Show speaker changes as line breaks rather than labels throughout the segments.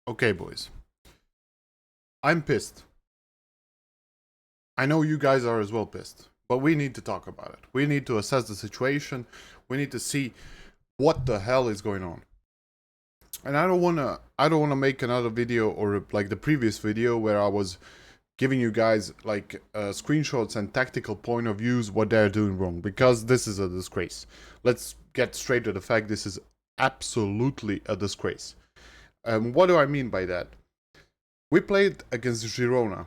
Okay, boys. I'm pissed. I know you guys are as well pissed, but we need to talk about it. We need to assess the situation. We need to see what the hell is going on. And I don't wanna make another video or like the previous video where I was giving you guys like screenshots and tactical point of views what they're doing wrong, because this is a disgrace. Let's get straight to the fact. This is absolutely a disgrace. What do I mean by that? We played against Girona.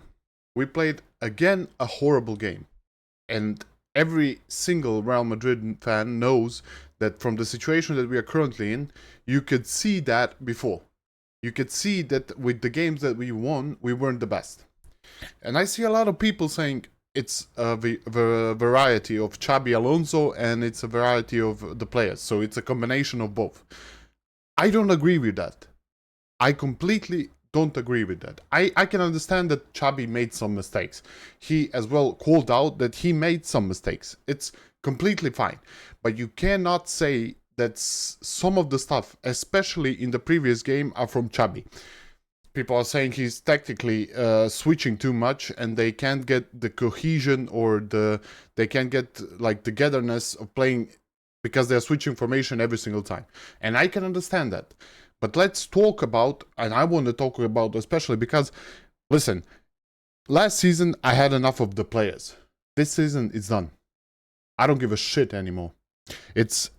We played again a horrible game. And every single Real Madrid fan knows that from the situation that we are currently in, you could see that before. You could see that with the games that we won, we weren't the best. And I see a lot of people saying it's a variety of Xabi Alonso and it's a variety of the players. So it's a combination of both. I don't agree with that. I completely don't agree with that. I can understand that Xabi made some mistakes. He as well called out that he made some mistakes. It's completely fine. But you cannot say that some of the stuff, especially in the previous game, are from Xabi. People are saying he's tactically switching too much and they can't get the cohesion or they can't get like togetherness of playing because they're switching formation every single time. And I can understand that. But let's talk about, and I want to talk about especially because, listen, last season I had enough of the players. This season it's done. I don't give a shit anymore. It's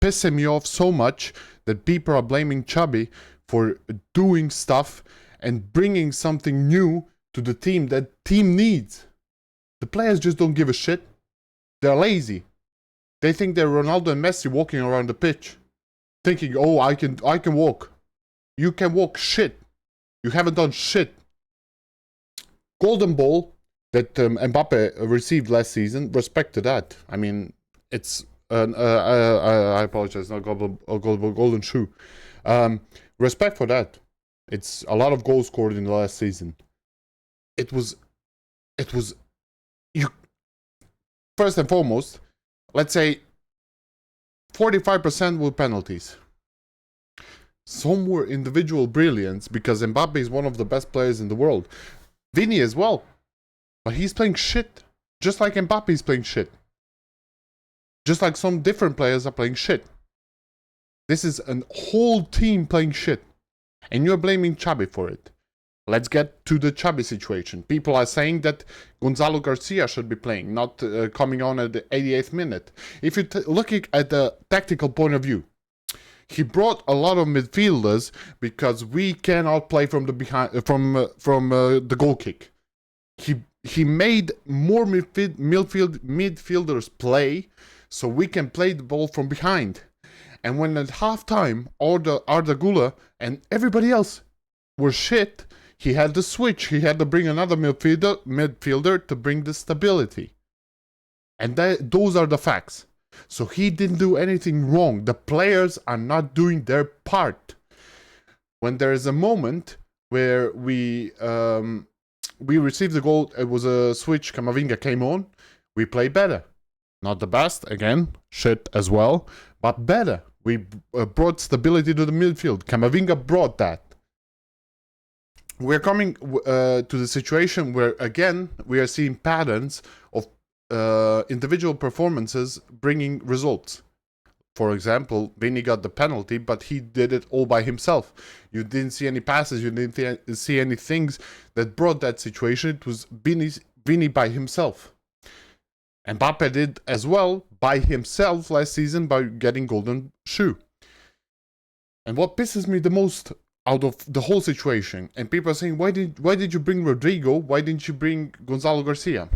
pissing me off so much that people are blaming Xabi for doing stuff and bringing something new to the team that team needs. The players just don't give a shit. They're lazy. They think they're Ronaldo and Messi walking around the pitch, thinking, oh, I can walk. You can walk shit. You haven't done shit. Golden Ball that Mbappe received last season, respect to that. I mean, it's I apologize, not golden shoe. Respect for that. It's a lot of goals scored in the last season. It was you. First and foremost, let's say 45% were penalties. Some were individual brilliance because Mbappe is one of the best players in the world. Vini as well. But he's playing shit. Just like Mbappe is playing shit. Just like some different players are playing shit. This is a whole team playing shit. And you're blaming Xabi for it. Let's get to the Xabi situation. People are saying that Gonzalo Garcia should be playing, not coming on at the 88th minute. If you're looking at the tactical point of view, he brought a lot of midfielders because we cannot play from the behind from the goal kick. He made more midfielders play so we can play the ball from behind. And when at halftime, Arda Güler and everybody else were shit, he had to switch. He had to bring another midfielder to bring the stability. And those are the facts. So he didn't do anything wrong. The players are not doing their part. When there is a moment where we received the goal, it was a switch, Camavinga came on, we play better. Not the best, again, shit as well, but better. We brought stability to the midfield. Camavinga brought that. We're coming to the situation where, again, we are seeing patterns of individual performances bringing results. For example, Vini got the penalty, but he did it all by himself. You didn't see any passes, you didn't see any things that brought that situation. It was Vini by himself. Mbappe did as well by himself last season by getting golden shoe. And what pisses me the most out of the whole situation, and people are saying, why did you bring Rodrigo? Why didn't you bring Gonzalo Garcia?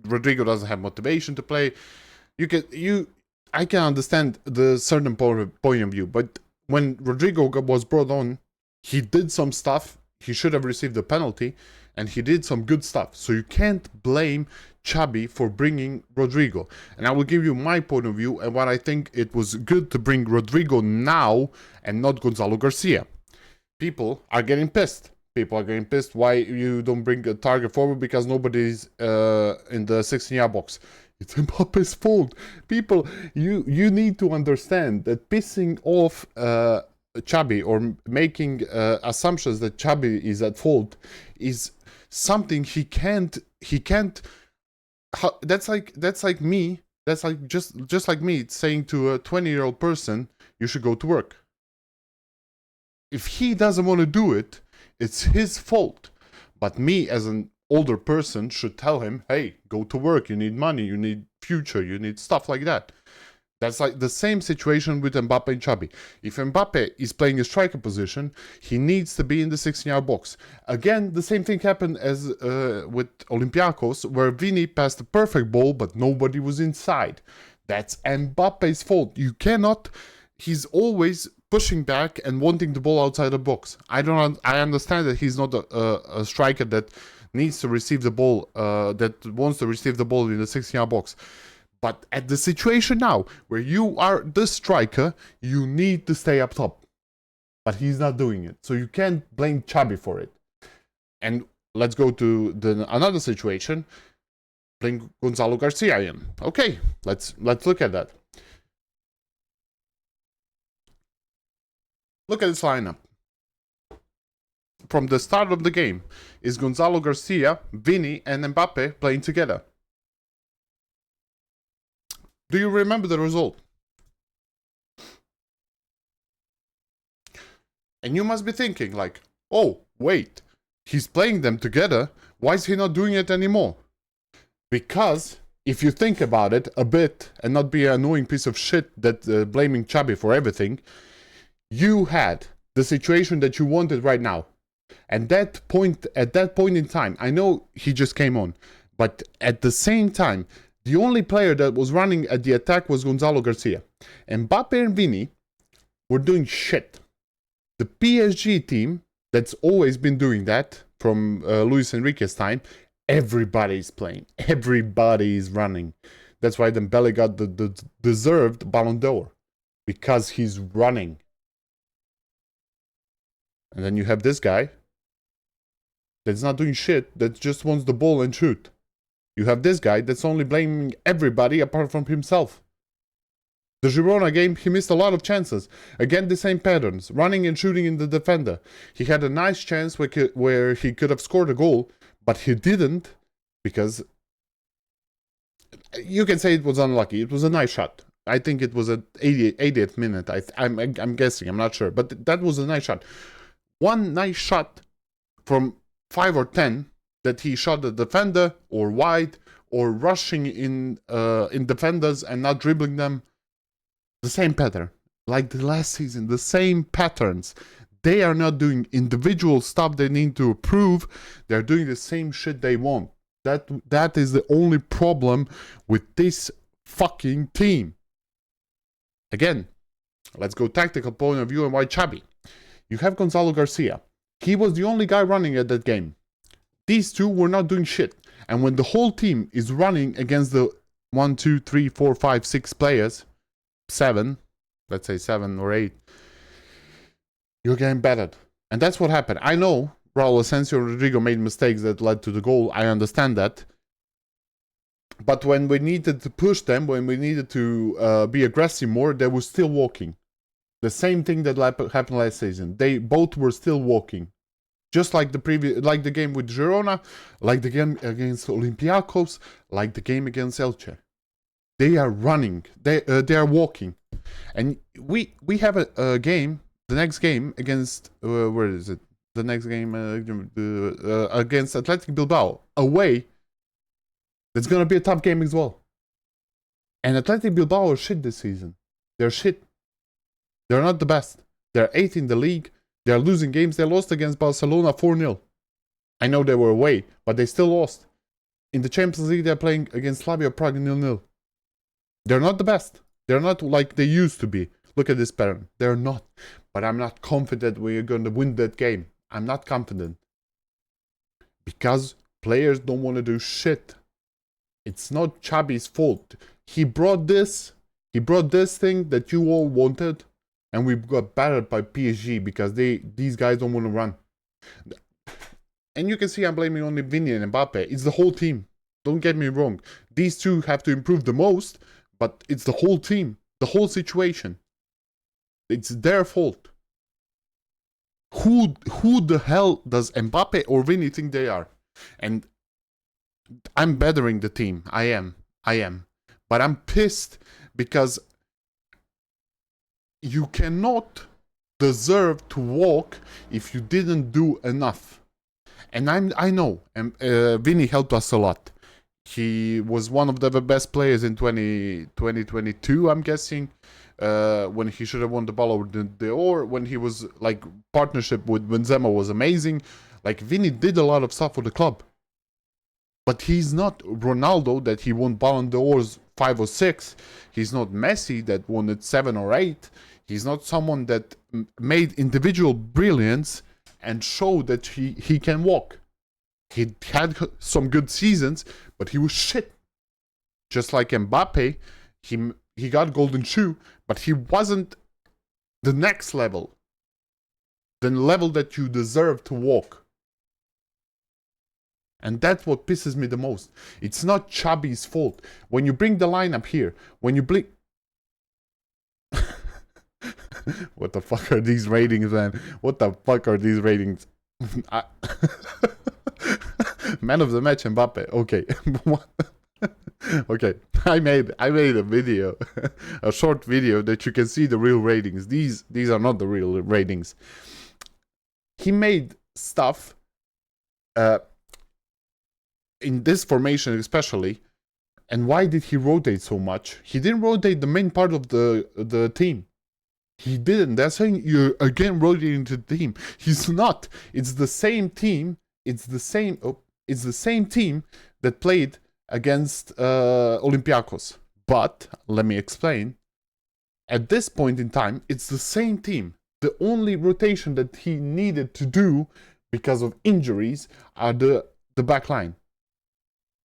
Rodrigo doesn't have motivation to play. I can understand the certain point of view, but when Rodrigo was brought on, he did some stuff. He should have received a penalty, and he did some good stuff. So you can't blame Xabi for bringing Rodrigo. And I will give you my point of view and what I think it was good to bring Rodrigo now and not Gonzalo Garcia. People are getting pissed. People are getting pissed why you don't bring a target forward because nobody's in the 16-yard box. It's Mbappe's fault. People, you need to understand that pissing off Xabi or making assumptions that Xabi is at fault is something he can't. That's like me. That's like just like me saying to a 20-year-old person, you should go to work. If he doesn't want to do it, it's his fault. But me as an older person should tell him, hey, go to work, you need money, you need future, you need stuff like that. That's like the same situation with Mbappe and Xabi. If Mbappe is playing a striker position, he needs to be in the 16-yard box. Again, the same thing happened as with Olympiacos, where Vini passed a perfect ball, but nobody was inside. That's Mbappe's fault. You cannot... He's always pushing back and wanting the ball outside the box. I understand that he's not a striker that needs to receive the ball, that wants to receive the ball in the 16-yard box. But at the situation now, where you are the striker, you need to stay up top. But he's not doing it. So you can't blame Xabi for it. And let's go to another situation. Bring Gonzalo Garcia in. Okay, let's look at that. Look at this lineup. From the start of the game, is Gonzalo Garcia, Vini, and Mbappe playing together. Do you remember the result? And you must be thinking like, oh, wait, he's playing them together. Why is he not doing it anymore? Because if you think about it a bit and not be an annoying piece of shit that blaming Xabi for everything, you had the situation that you wanted right now. And at that point in time, I know he just came on, but at the same time, the only player that was running at the attack was Gonzalo Garcia. Mbappe and Vini were doing shit. The PSG team, that's always been doing that from Luis Enrique's time, everybody's playing. Everybody is running. That's why Dembele got the deserved Ballon d'Or. Because he's running. And then you have this guy that's not doing shit, that just wants the ball and shoot. You have this guy that's only blaming everybody apart from himself. The Girona game, he missed a lot of chances. Again, the same patterns. Running and shooting in the defender. He had a nice chance where he could have scored a goal, but he didn't because... You can say it was unlucky. It was a nice shot. I think it was at 80th minute. I'm guessing. I'm not sure. But that was a nice shot. One nice shot from 5 or 10 that he shot the defender or wide or rushing in defenders and not dribbling them. The same pattern. Like the last season, the same patterns. They are not doing individual stuff they need to improve. They're doing the same shit they want. That is the only problem with this fucking team. Again, let's go tactical point of view and why Xabi. You have Gonzalo Garcia. He was the only guy running at that game. These two were not doing shit. And when the whole team is running against the 1, 2, 3, 4, 5, 6 players, 7, let's say 7 or 8, you're getting battered. And that's what happened. I know Raul Asensio and Rodrigo made mistakes that led to the goal. I understand that. But when we needed to push them, when we needed to be aggressive more, they were still walking. The same thing that happened last season. They both were still walking. Just like the game with Girona, like the game against Olympiacos, like the game against Elche. They are running. They are walking. And we have a game, the next game against, where is it? The next game against Athletic Bilbao, away. That's going to be a tough game as well. And Athletic Bilbao are shit this season. They're shit. They're not the best. They're 8th in the league. They're losing games. They lost against Barcelona 4-0. I know they were away, but they still lost. In the Champions League, they're playing against Slavia Prague 0-0. They're not the best. They're not like they used to be. Look at this pattern. They're not. But I'm not confident we're going to win that game. I'm not confident. Because players don't want to do shit. It's not Xabi's fault. He brought this thing that you all wanted, and we got battered by PSG because these guys don't want to run. And you can see I'm blaming only Vini and Mbappe. It's the whole team. Don't get me wrong. These two have to improve the most, but it's the whole team, the whole situation. It's their fault. Who the hell does Mbappe or Vini think they are? And I'm bettering the team. I am. But I'm pissed because you cannot deserve to walk if you didn't do enough. And I know Vini helped us a lot. He was one of the best players in 2022, I'm guessing, when he should have won the Ballon d'Or, when he was, like, partnership with Benzema was amazing. Like, Vini did a lot of stuff for the club. But he's not Ronaldo that he won Ballon d'Ors 5 or 6. He's not Messi that won it 7 or 8. He's not someone that made individual brilliance and showed that he can walk. He had some good seasons, but he was shit. Just like Mbappe, he got golden shoe, but he wasn't the next level. The level that you deserve to walk. And that's what pisses me the most. It's not Xabi's fault. When you bring the lineup here, when you blink... What the fuck are these ratings, man? What the fuck are these ratings? Man of the match, Mbappe. Okay. Okay. I made a video, a short video that you can see the real ratings. These are not the real ratings. He made stuff in this formation especially. And why did he rotate so much? He didn't rotate the main part of the team. He didn't. They're saying you're again rotating the team. He's not. It's the same team. It's the same team that played against Olympiacos. But let me explain. At this point in time, it's the same team. The only rotation that he needed to do because of injuries are the back line.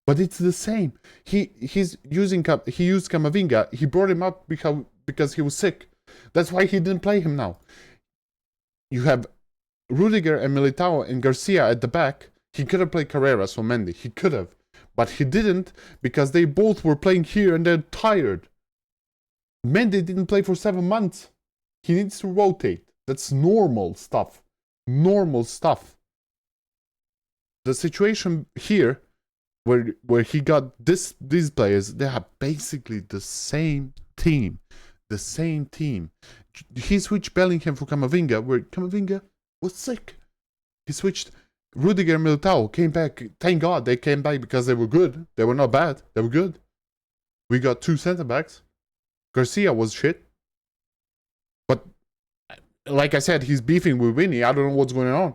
But it's the same. He used Camavinga. He brought him up because he was sick. That's why he didn't play him now. You have Rudiger and Militao and Garcia at the back. He could have played Carreras or Mendy. He could have. But he didn't because they both were playing here and they're tired. Mendy didn't play for 7 months. He needs to rotate. That's normal stuff. Normal stuff. The situation here where he got these players, they are basically the same team. The same team. He switched Bellingham for Camavinga, where Camavinga was sick. He switched Rudiger and Militao, came back. Thank God they came back because they were good. They were not bad. They were good. We got 2 center-backs. Garcia was shit. But, like I said, he's beefing with Vinny. I don't know what's going on.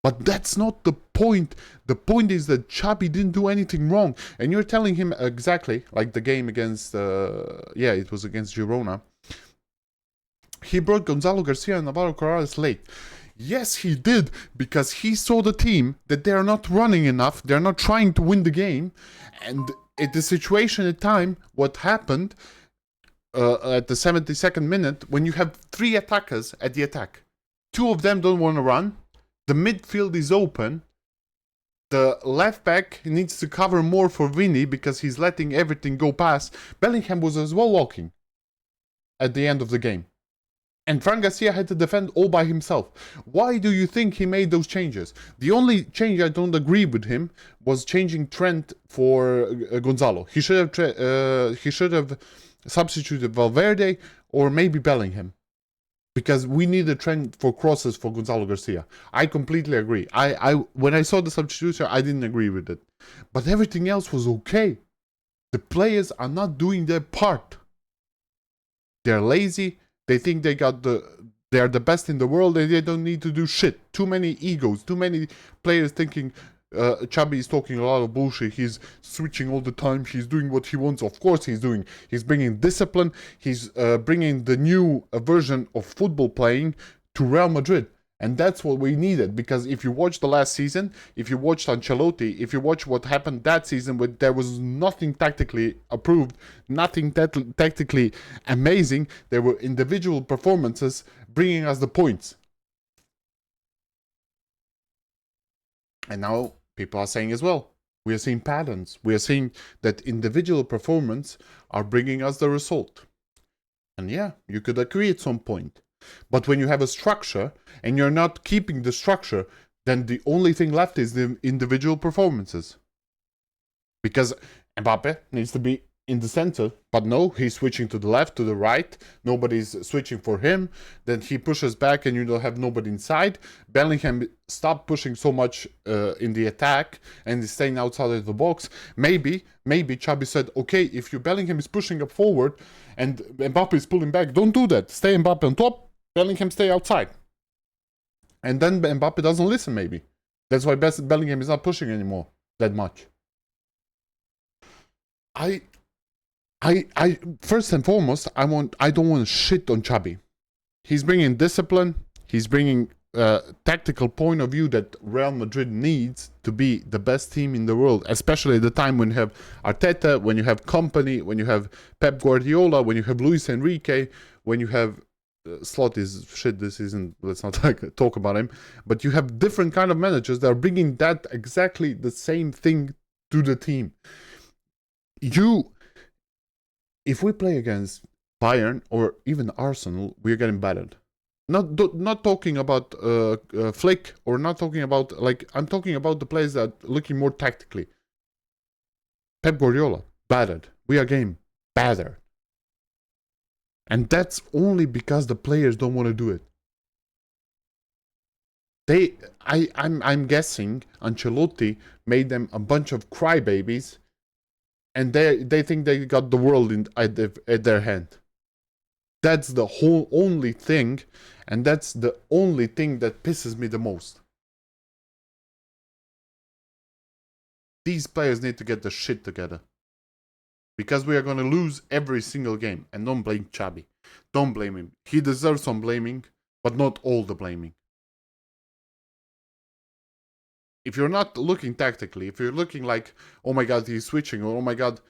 But that's not the point. The point is that Xabi didn't do anything wrong. And you're telling him exactly, like the game against, it was against Girona. He brought Gonzalo Garcia and Navarro Corrales late. Yes, he did, because he saw the team that they're not running enough. They're not trying to win the game. And at the situation at time, what happened at the 72nd minute, when you have 3 attackers at the attack. 2 of them don't want to run. The midfield is open. The left back needs to cover more for Vinny because he's letting everything go past. Bellingham was as well walking at the end of the game. And Fran Garcia had to defend all by himself. Why do you think he made those changes? The only change I don't agree with him was changing Trent for Gonzalo. He should have substituted Valverde or maybe Bellingham. Because we need a trend for crosses for Gonzalo Garcia. I completely agree. When I saw the substitution, I didn't agree with it. But everything else was okay. The players are not doing their part. They're lazy. They think they're the best in the world and they don't need to do shit. Too many egos. Too many players thinking Xabi is talking a lot of bullshit. He's switching all the time. He's doing what he wants. Of course he's doing. He's bringing discipline. He's bringing the new version of football playing to Real Madrid. And that's what we needed. Because if you watch the last season, if you watched Ancelotti, if you watch what happened that season, where there was nothing tactically approved, nothing tactically amazing, there were individual performances bringing us the points. And now people are saying as well, we are seeing patterns. We are seeing that individual performance are bringing us the result. And yeah, you could agree at some point. But when you have a structure and you're not keeping the structure, then the only thing left is the individual performances. Because Mbappe needs to be in the center, but no, he's switching to the left, to the right. Nobody's switching for him. Then he pushes back and you don't have nobody inside. Bellingham stopped pushing so much in the attack and is staying outside of the box. Maybe Xabi said, okay, if your Bellingham is pushing up forward and Mbappe is pulling back, don't do that. Stay Mbappe on top, Bellingham stay outside. And then Mbappe doesn't listen, maybe. That's why Bellingham is not pushing anymore that much. I first and foremost, I don't want to shit on Xabi. He's bringing discipline. He's bringing a tactical point of view that Real Madrid needs to be the best team in the world, especially at the time when you have Arteta, when you have Company, when you have Pep Guardiola, when you have Luis Enrique, when you have Slot is shit this season. Let's not talk about him. But you have different kind of managers that are bringing that exactly the same thing to the team. If we play against Bayern or even Arsenal, we're getting battered. Not talking about Flick or not talking about, like, I'm talking about the players that are looking more tactically. Pep Guardiola, battered. We are getting battered. And that's only because the players don't want to do it. I'm guessing Ancelotti made them a bunch of crybabies, and they think they got the world at their hand. That's the whole only thing, and that's the only thing that pisses me the most. These players need to get the shit together. Because we are going to lose every single game. And don't blame Xabi. Don't blame him. He deserves some blaming, but not all the blaming. If you're not looking tactically, if you're looking like, oh my god, he's switching, or oh my god,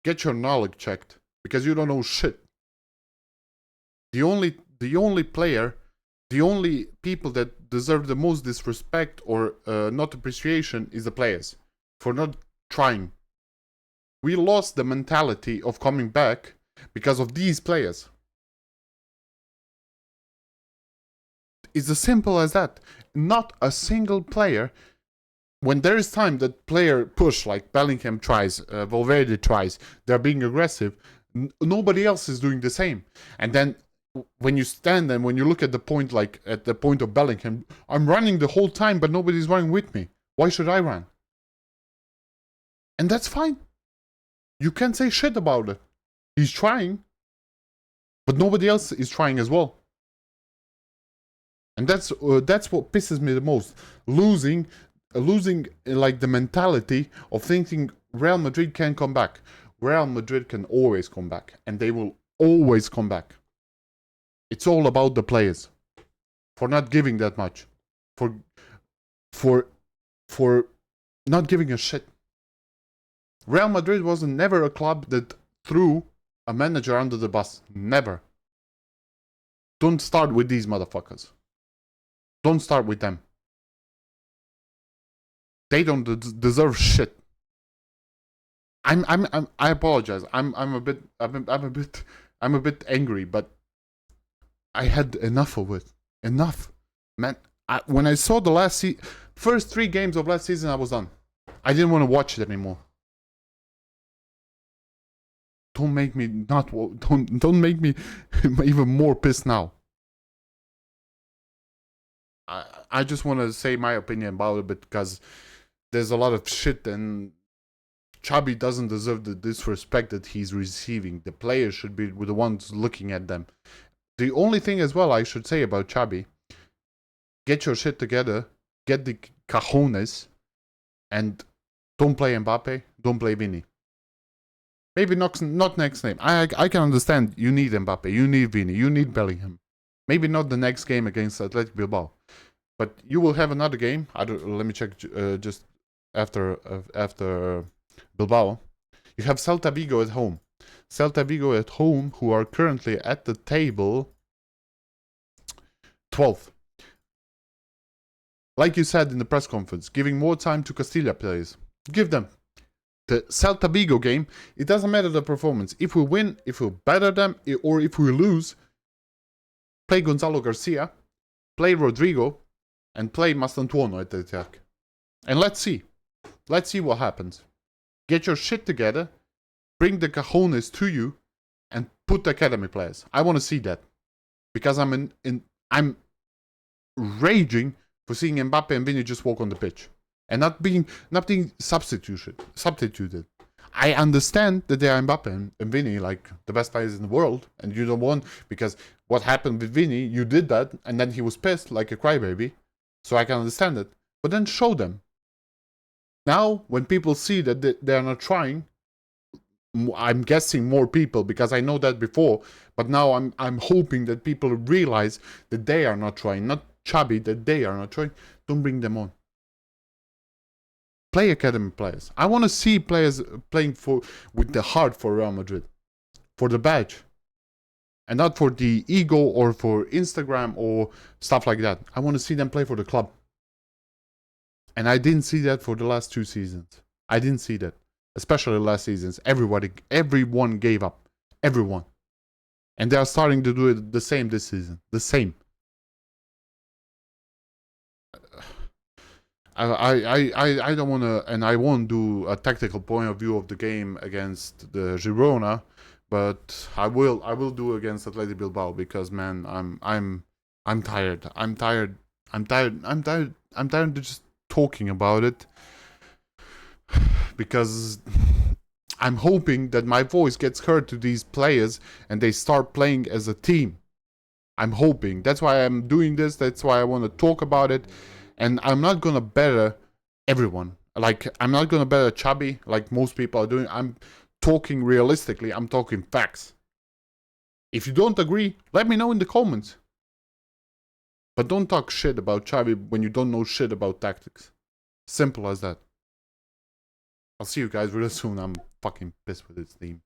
get your knowledge checked. Because you don't know shit. The only player, the only people that deserve the most disrespect or not appreciation is the players. For not trying. We lost the mentality of coming back because of these players. It's as simple as that. Not a single player, when there is time that player push, like Bellingham tries, Valverde tries, they're being aggressive, nobody else is doing the same. And then when you stand and when you look at the point, like at the point of Bellingham, I'm running the whole time, but nobody's running with me. Why should I run? And that's fine. You can't say shit about it. He's trying. But nobody else is trying as well. And that's what pisses me the most. Losing like the mentality of thinking Real Madrid can come back. Real Madrid can always come back. And they will always come back. It's all about the players. For not giving that much. For not giving a shit. Real Madrid was never a club that threw a manager under the bus. Never. Don't start with these motherfuckers. Don't start with them. They don't deserve shit. I apologize. I'm a bit angry, but I had enough of it. Enough, man. When I saw the first 3 games of last season, I was done. I didn't want to watch it anymore. Don't make me don't make me even more pissed now. I just want to say my opinion about it because there's a lot of shit and Xabi doesn't deserve the disrespect that he's receiving. The players should be the ones looking at them. The only thing as well I should say about Xabi, get your shit together, get the cojones, and don't play Mbappe, don't play Vini. Maybe not next game. I can understand you need Mbappe, you need Vini, you need Bellingham. Maybe not the next game against Athletic Bilbao. But you will have another game. Let me check just after Bilbao. You have Celta Vigo at home. Celta Vigo at home, who are currently at the table 12th. Like you said in the press conference, giving more time to Castilla players. Give them. The Celta Vigo game, it doesn't matter the performance. If we win, if we batter them, or if we lose, play Gonzalo Garcia, play Rodrigo, and play Mastantuono at the attack. And let's see. Let's see what happens. Get your shit together, bring the cojones to you, and put the academy players. I want to see that. Because I'm raging for seeing Mbappe and Vini just walk on the pitch. And not being substituted. I understand that they are Mbappe and Vini, like the best players in the world, and you don't want, because what happened with Vini, you did that, and then he was pissed like a crybaby, so I can understand it. But then show them. Now, when people see that they are not trying, I'm guessing more people, because I know that before, but now I'm hoping that people realize that they are not trying, not Xabi, that they are not trying. Don't bring them on. Play academy players. I want to see players playing with the heart for Real Madrid, for the badge, and not for the ego or for Instagram or stuff like that. I want to see them play for the club, and I didn't see that for the last 2 seasons. I didn't see that, especially last seasons. Everyone gave up, everyone, and they are starting to do it the same this season. The same. I don't want to, and I won't do a tactical point of view of the game against the Girona, but I will do against Athletic Bilbao, because man, I'm tired. I'm tired of just talking about it, because I'm hoping that my voice gets heard to these players and they start playing as a team. I'm hoping. That's why I'm doing this. That's why I want to talk about it. And I'm not gonna better everyone. Like, I'm not gonna better Xabi like most people are doing. I'm talking realistically. I'm talking facts. If you don't agree, let me know in the comments. But don't talk shit about Xabi when you don't know shit about tactics. Simple as that. I'll see you guys real soon. I'm fucking pissed with this team.